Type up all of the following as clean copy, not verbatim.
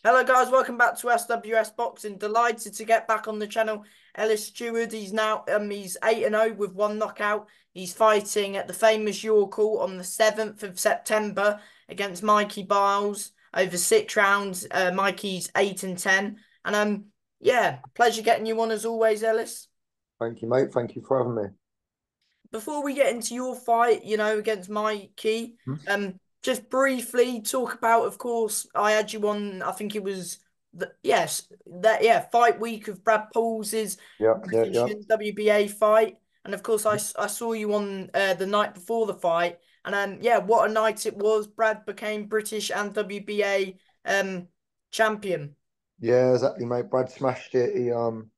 Hello guys, welcome back to SWS Boxing. Delighted to get back on the channel. Ellis Steward, he's 8-0 with one knockout. He's fighting at the famous York Hall on the 7th of September against Mikey Byles over 6 rounds. Mikey's 8-10. Yeah, pleasure getting you on as always, Ellis. Thank you, mate. Thank you for having me. Before we get into your fight, against Mikey, Hmm? just briefly talk about, of course, I had you on, I think it was fight week of Brad Paul's Yeah, yeah, yeah. British WBA fight. And of course, I saw you on the night before the fight. And yeah, what a night it was. Brad became British and WBA champion. Yeah, exactly, mate. Brad smashed it. He done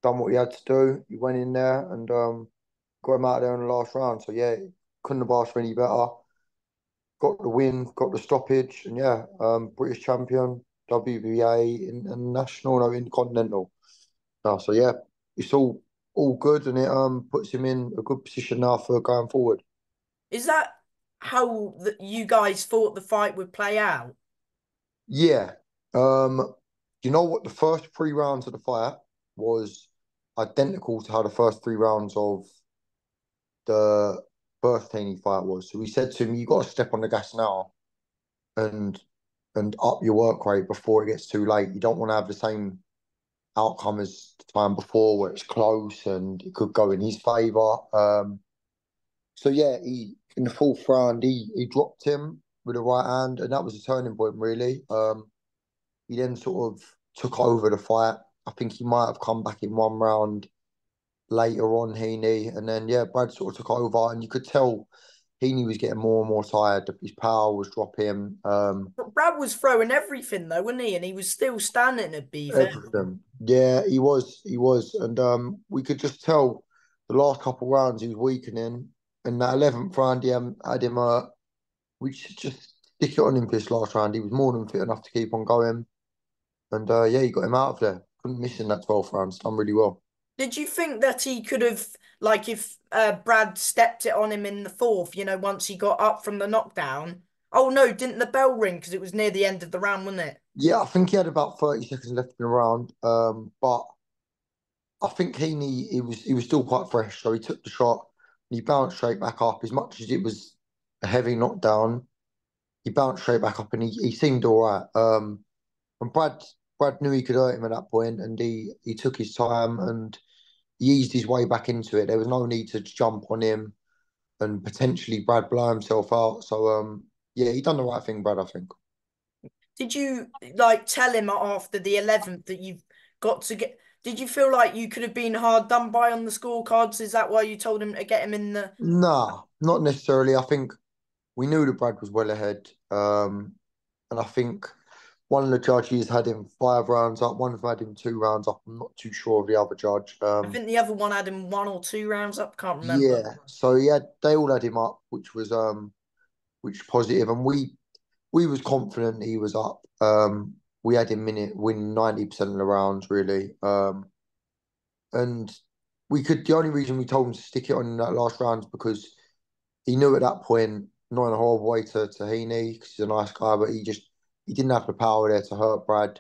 what he had to do. He went in there and got him out there in the last round. So yeah, couldn't have asked for any better. Got the win, got the stoppage, and yeah, British champion, WBA in national, no, intercontinental. So yeah, it's all good, and it puts him in a good position now for going forward. Is that how you guys thought the fight would play out? Yeah. You know what? The first 3 rounds of the fight was identical to how the first 3 rounds of the birth Taney fight was. So we said to him, "You got to step on the gas now and up your work rate before it gets too late. You don't want to have the same outcome as the time before, where it's close and it could go in his favour." So yeah, he in the fourth round he dropped him with the right hand, and that was a turning point really. He then sort of took over the fight. I think he might have come back in one round later on, Heaney, and then yeah, Brad sort of took over, and you could tell Heaney was getting more and more tired. His power was dropping. But Brad was throwing everything though, wasn't he? And he was still standing, to be fair. Everything. Yeah, he was, and we could just tell the last couple of rounds he was weakening, and that 11th round had him. We should just stick it on him for this last round. He was more than fit enough to keep on going. And yeah, he got him out of there. Couldn't miss in that 12th round. He's done really well. Did you think that he could have, like, if Brad stepped it on him in the fourth, once he got up from the knockdown? Oh no, didn't the bell ring because it was near the end of the round, wasn't it? Yeah, I think he had about 30 seconds left in the round. But I think he was still quite fresh, so he took the shot and he bounced straight back up. As much as it was a heavy knockdown, he bounced straight back up and he seemed all right. And Brad knew he could hurt him at that point, and he took his time and he eased his way back into it. There was no need to jump on him and potentially Brad blow himself out. So yeah, he done the right thing, Brad, I think. Did you like tell him after the 11th that you've got to get? Did you feel like you could have been hard done by on the scorecards? Is that why you told him to get him in the? Nah, not necessarily. I think we knew that Brad was well ahead. And I think one of the judges had him 5 rounds up, one of them had him 2 rounds up. I'm not too sure of the other judge. I think the other one had him 1 or 2 rounds up. Can't remember. Yeah, so they all had him up, which positive, and we was confident he was up. We had him win 90% of the rounds really. And the only reason we told him to stick it on in that last round is because he knew at that point, not in a horrible way to Heaney, because he's a nice guy, but he didn't have the power there to hurt Brad.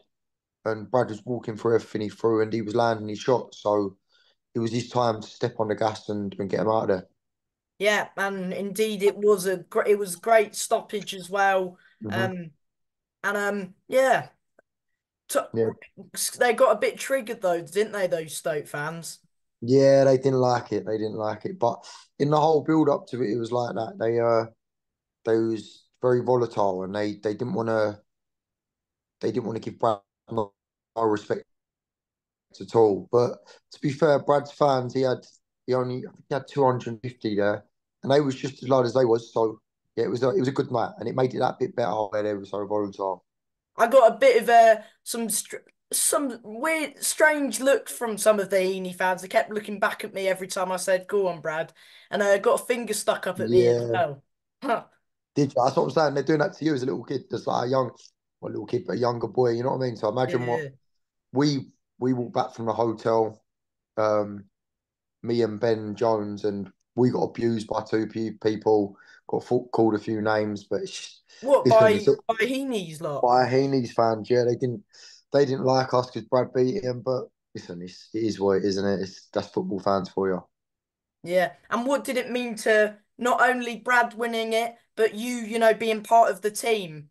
And Brad was walking through everything he threw and he was landing his shots. So it was his time to step on the gas and get him out of there. Yeah, and indeed it was great stoppage as well. Hmm. Um, yeah. So, Yeah. they got a bit triggered though, didn't they, those Stoke fans? Yeah, they didn't like it. They didn't like it. But in the whole build up to it, it was like that. They was very volatile and they didn't want to give Brad no respect at all. But to be fair, Brad's fans, I think he had 250 there, and they was just as loud as they was. So yeah, it was a good night, and it made it that bit better where they were so volatile. I got a bit of some weird, strange looks from some of the Heaney fans. They kept looking back at me every time I said, "Go on, Brad," and I got a finger stuck up at me as Yeah, well. Huh. did you? That's what I'm saying. They're doing that to you as a little kid, just like well, a little kid, but a younger boy. You know what I mean? So imagine what Yeah. we we walked back from the hotel, um, me and Ben Jones, and we got abused by two people, got called a few names, but What listen, it's by Heaney's lot? by Heaney's fans. Yeah, they didn't like us because Brad beat him, but listen, it is what it is, isn't it? That's football fans for you. Yeah. And what did it mean to not only Brad winning it, but you being part of the team?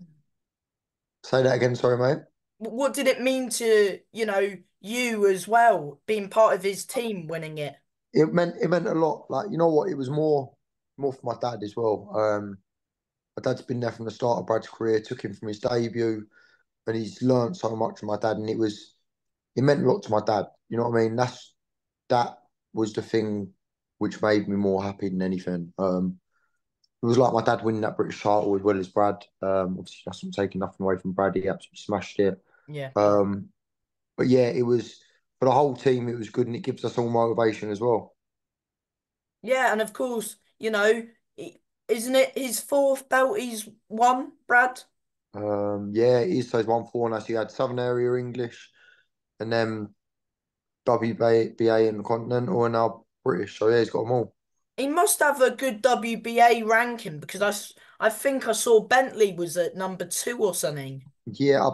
Say that again, sorry, mate. What did it mean to, you as well, being part of his team winning it? It meant a lot. Like, you know what? It was more for my dad as well. My dad's been there from the start of Brad's career, took him from his debut, and he's learned so much from my dad, and it meant a lot to my dad. You know what I mean? That was the thing which made me more happy than anything. It was like my dad winning that British title as well as Brad. Obviously, that's not taking nothing away from Brad. He absolutely smashed it. Yeah. Um, but yeah, it was for the whole team. It was good, and it gives us all motivation as well. Yeah, and of course, isn't it his fourth belt he's won, Brad? Yeah, it is. So he's won four now. So he had Southern Area English, and then WBA and Continental, and now British. So yeah, he's got them all. He must have a good WBA ranking because I think I saw Bentley was at number two or something. Yeah,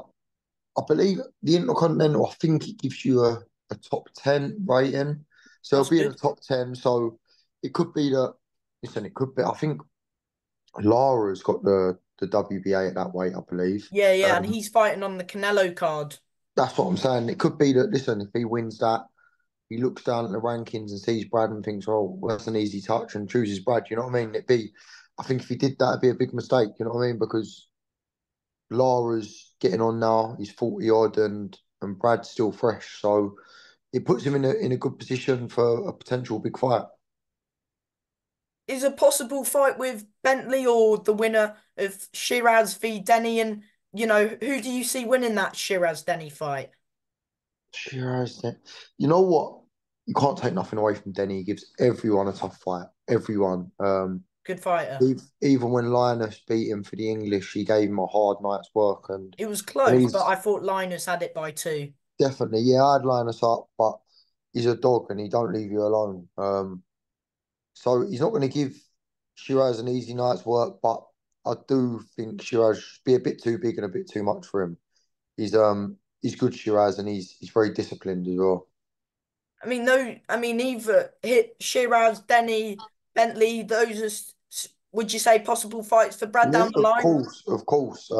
I believe the Intercontinental, I think it gives you a top 10 rating. So That's it'll be in the good. top 10. So it could be that, listen, it could be, I think Lara's got the WBA at that weight, I believe. Yeah, yeah, and he's fighting on the Canelo card. That's what I'm saying. It could be that, listen, if he wins that, he looks down at the rankings and sees Brad and thinks, oh, well, that's an easy touch and chooses Brad. You know what I mean? I think if he did that, it'd be a big mistake. You know what I mean? Because Lara's getting on now. He's 40 odd and Brad's still fresh. So it puts him in a good position for a potential big fight. Is a possible fight with Bentley or the winner of Shiraz v Denny, and who do you see winning that Shiraz Denny fight? Shiraz, you know what? You can't take nothing away from Denny. He gives everyone a tough fight. Everyone. Good fighter. Even when Linus beat him for the English, he gave him a hard night's work, It was and close, but he's I thought Linus had it by two. definitely, yeah, I'd line us up, but he's a dog and he don't leave you alone. So he's not going to give Shiraz an easy night's work, but I do think Shiraz should be a bit too big and a bit too much for him. He's good Shiraz and he's very disciplined as well. I mean, no, I mean either hit Shiraz, Denny, Bentley. Those are, would you say, possible fights for Brad Yeah, down the line? of course.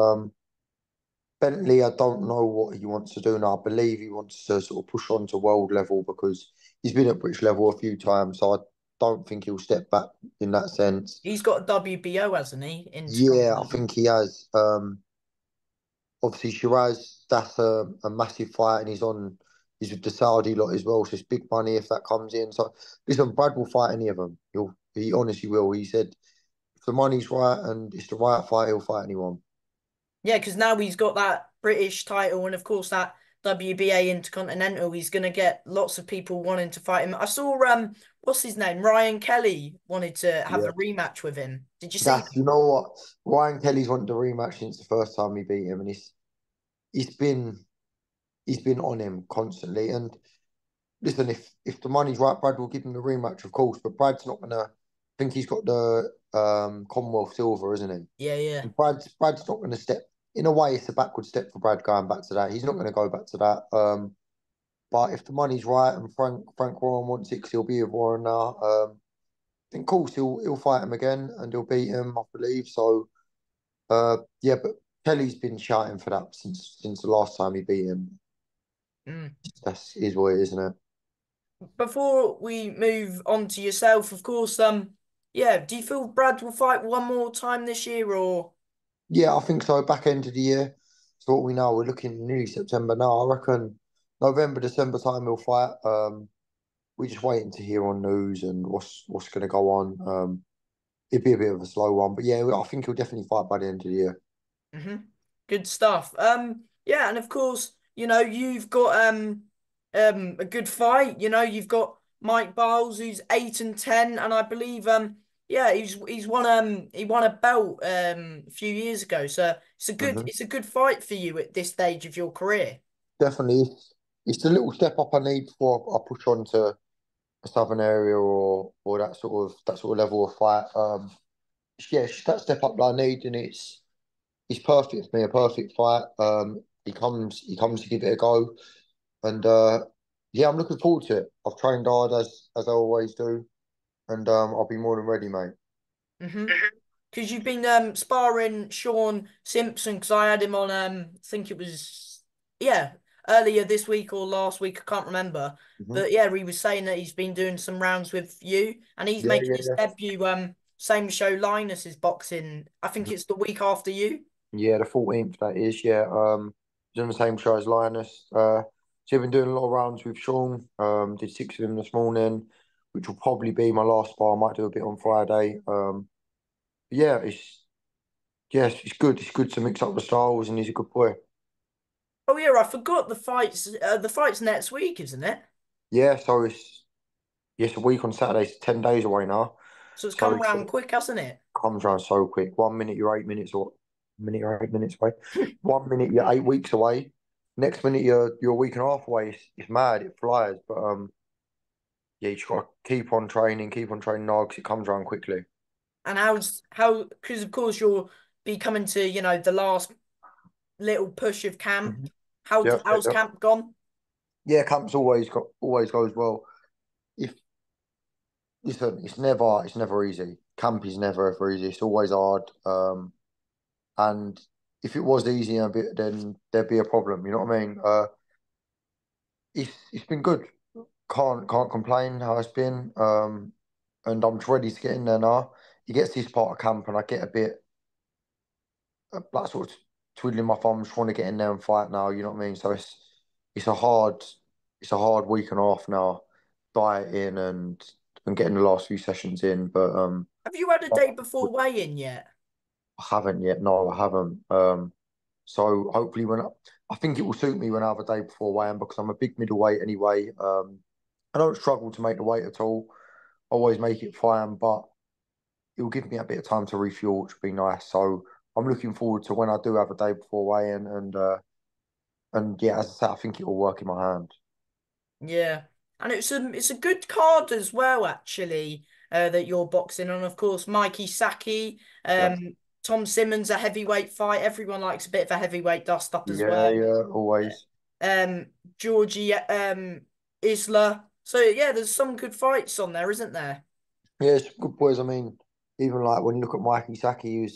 Bentley, I don't know what he wants to do now. I believe he wants to sort of push on to world level because he's been at British level a few times. So I don't think he'll step back in that sense. He's got a WBO, hasn't he? Yeah, I Intercontinental. think he has. Obviously Shiraz, that's a massive fight, and he's with the Saudi lot as well. So it's big money if that comes in. So listen, Brad will fight any of them. He honestly will. He said if the money's right and it's the right fight, he'll fight anyone. Yeah, because now he's got that British title and of course that WBA Intercontinental. He's gonna get lots of people wanting to fight him. I saw what's his name? Ryan Kelly wanted to have Yeah. a rematch with him. Did you see That's that? you know what Ryan Kelly's wanted the rematch since the first time he beat him, and he's been he's been on him constantly. And listen, if the money's right, Brad will give him the rematch, of course. But Brad's not gonna. I think he's got the Commonwealth silver, isn't he? Yeah, yeah. And Brad's not going to step. In a way, it's a backward step for Brad going back to that. He's not going to go back to that. But if the money's right and Frank Warren wants it, 'cause he'll be with Warren now. Then of course he'll fight him again and he'll beat him, I believe. So yeah, but Kelly's been shouting for that since the last time he beat him. Mm. That's is what it is, isn't it? Before we move on to yourself, of course, yeah, do you feel Brad will fight one more time this year or Yeah, I think so. Back end of the year. So what we know, we're looking nearly September now. I reckon November, December time he'll fight. We're just waiting to hear on news and what's going to go on. It'd be a bit of a slow one, but yeah, I think he'll definitely fight by the end of the year. hmm Good stuff. Yeah, and of course, you've got a good fight. You've got Mike Byles who's 8-10, and I believe yeah, he won a belt a few years ago. So Hmm. it's a good fight for you at this stage of your career. Definitely, it's the little step up I need before I push on to a southern area or that sort of level of fight. Yeah, it's just that step up that I need, and it's perfect for me, a perfect fight. He comes to give it a go, and yeah, I'm looking forward to it. I've trained hard as I always do, and I'll be more than ready, mate. Mm-hmm. Because you've been sparring Sean Simpson, because I had him on I think it was, yeah, earlier this week or last week, I can't remember. Hmm. But yeah, he was saying that he's been doing some rounds with you, and he's Yeah, making yeah, his yeah. debut same show Linus is boxing. I think Mhm. it's the week after you. Yeah, the 14th that is. Yeah, he's on the same show as Linus. So I've been doing a lot of rounds with Sean. Did six of them this morning, which will probably be my last bar. I might do a bit on Friday. Yeah, it's good. It's good to mix up the styles, and he's a good boy. Oh yeah, I forgot the fights. The fight's next week, isn't it? Yeah, so it's a week on Saturday. It's 10 days away now. So it's So come it's round quick, hasn't it? comes around so quick. 1 minute you're 8 minutes or minute you're 8 minutes away. 1 minute you're 8 weeks away. Next minute you're a week and a half away. It's mad. It flies. But yeah, you just gotta keep on training now because it comes around quickly. And how? Because of course you'll be coming to the last little push of camp. Mhm. How Yep, yep, how's yep. camp gone? Yeah, camp's always goes well. If listen, it's never easy. Camp is never ever easy. It's always hard. And if it was easy a bit, then there'd be a problem. You know what I mean? It's been good. Can't complain how it's been. And I'm just ready to get in there now. He gets this part of camp, and I get a bit like sort of twiddling my thumbs, trying to get in there and fight now. You know what I mean? So it's a hard it's a hard week and a half now, dieting and getting the last few sessions in. But Have you had a day before weigh-in yet? I haven't yet. No, I haven't. So hopefully I think it will suit me when I have a day before weigh-in because I'm a big middleweight anyway. I don't struggle to make the weight at all. Always make it fine, but it'll give me a bit of time to refuel, which would be nice. So I'm looking forward to when I do have a day before weigh-in, and yeah, as I said, I think it will work in my hand. Yeah, and it's a good card as well, actually. That you're boxing on, of course, Mikey Saki, Yeah, Tom Simmons, a heavyweight fight. Everyone likes a bit of a heavyweight dust up as yeah, well. yeah, always. Um, Georgie Isla. So yeah, there's some good fights on there, isn't there? Yeah, it's good boys. I mean, even like when you look at Mikey Saki, he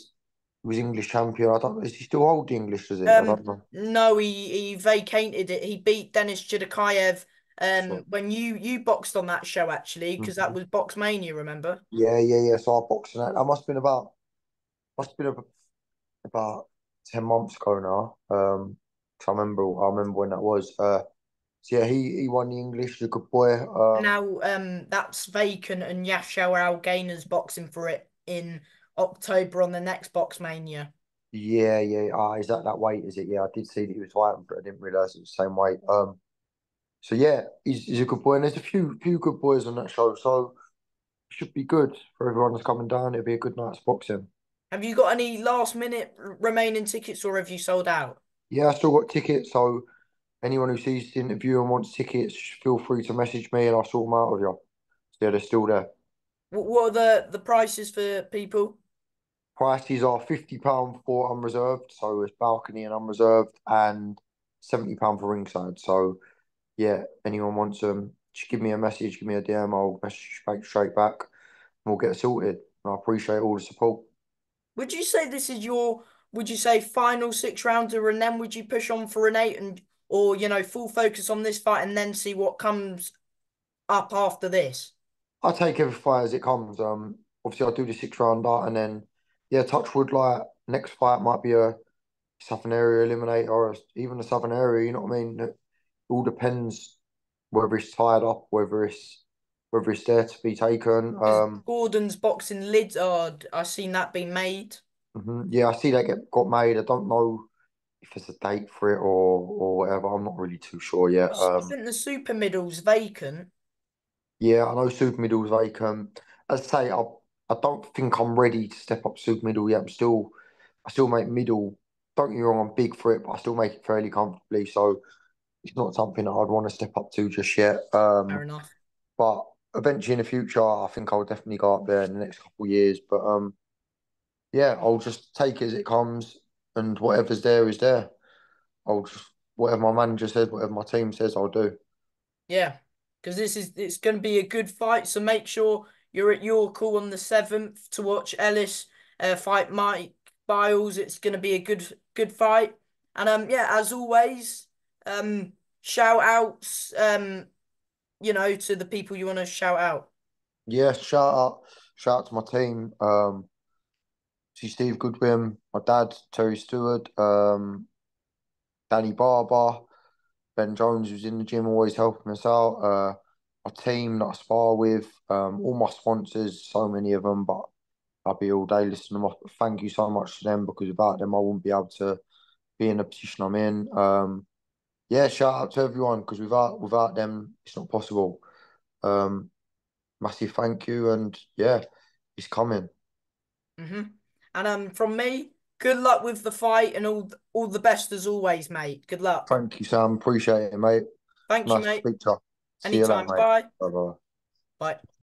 was English champion. I don't know, is he still hold the English, does he? I don't know. No, he vacated it. He beat Denis Chidakayev So, when you boxed on that show actually, because that mhm. was Box Mania, remember? Yeah, yeah, yeah. So I boxed in that. Must have been about 10 months ago now. 'Cause I remember when that was. So yeah, he won the English. He's a good boy. Now that's vacant and Yashar Al boxing for it in October on the next Box Mania. Yeah, yeah. Is that weight? Is it? Yeah, I did see that he was fighting, but I didn't realize it was the same weight. So yeah, he's a good boy, and there's a few good boys on that show, so it should be good for everyone that's coming down. It'll be a good night's boxing. Have you got any last minute remaining tickets or have you sold out? Yeah, I still got tickets, so anyone who sees the interview and wants tickets, feel free to message me, and I'll sort them out with you. So yeah, they're still there. What are the prices for people? Prices are £50 for unreserved, so it's balcony and unreserved, and £70 for ringside. So yeah, anyone wants them, just give me a message, give me a DM, I'll message you back straight back, and we'll get it sorted. And I appreciate all the support. Would you say this is your, would you say final six rounder and then would you push on for an eight and or full focus on this fight and then see what comes up after this? I take every fight as it comes. Obviously I'll do the 6 rounder, and then yeah, touch wood, like next fight might be a Southern Area eliminator or even a Southern Area. You know what I mean? It all depends whether it's tied up, whether it's there to be taken. Because Gordon's boxing lids are, I've seen that being made. Yeah, I see that got made. I don't know if there's a date for it or whatever. I'm not really too sure yet. I think the super middle's vacant. Yeah, I know super middle's vacant. As I say, I don't think I'm ready to step up super middle yet. I still make middle. Don't get me wrong, I'm big for it, but I still make it fairly comfortably. So it's not something that I'd want to step up to just yet. Fair enough. But eventually in the future, I think I'll definitely go up there in the next couple of years. But yeah, I'll just take it as it comes, and whatever's there is there. I'll just whatever my manager says, whatever my team says, I'll do. Yeah, because it's going to be a good fight. So make sure you're at York on the 7th to watch Ellis fight Mike Byles. It's going to be a good fight. And yeah, as always, shout outs to the people you want to shout out. Yeah, shout out to my team. See Steve Goodwin, my dad, Terry Stewart, Danny Barber, Ben Jones, who's in the gym, always helping us out. My team that I spar with, all my sponsors, so many of them, but I'll be all day listening to them off. But thank you so much to them because without them, I wouldn't be able to be in the position I'm in. Yeah, shout out to everyone because without them, it's not possible. Um, Massive thank you, and yeah, it's coming. Hmm. And from me, good luck with the fight and all the best as always, mate. Good luck. Thank you, Sam. Appreciate it, mate. Thank you, Nice to mate. speak to you. See you later, Anytime. mate. Bye. Bye bye. Bye.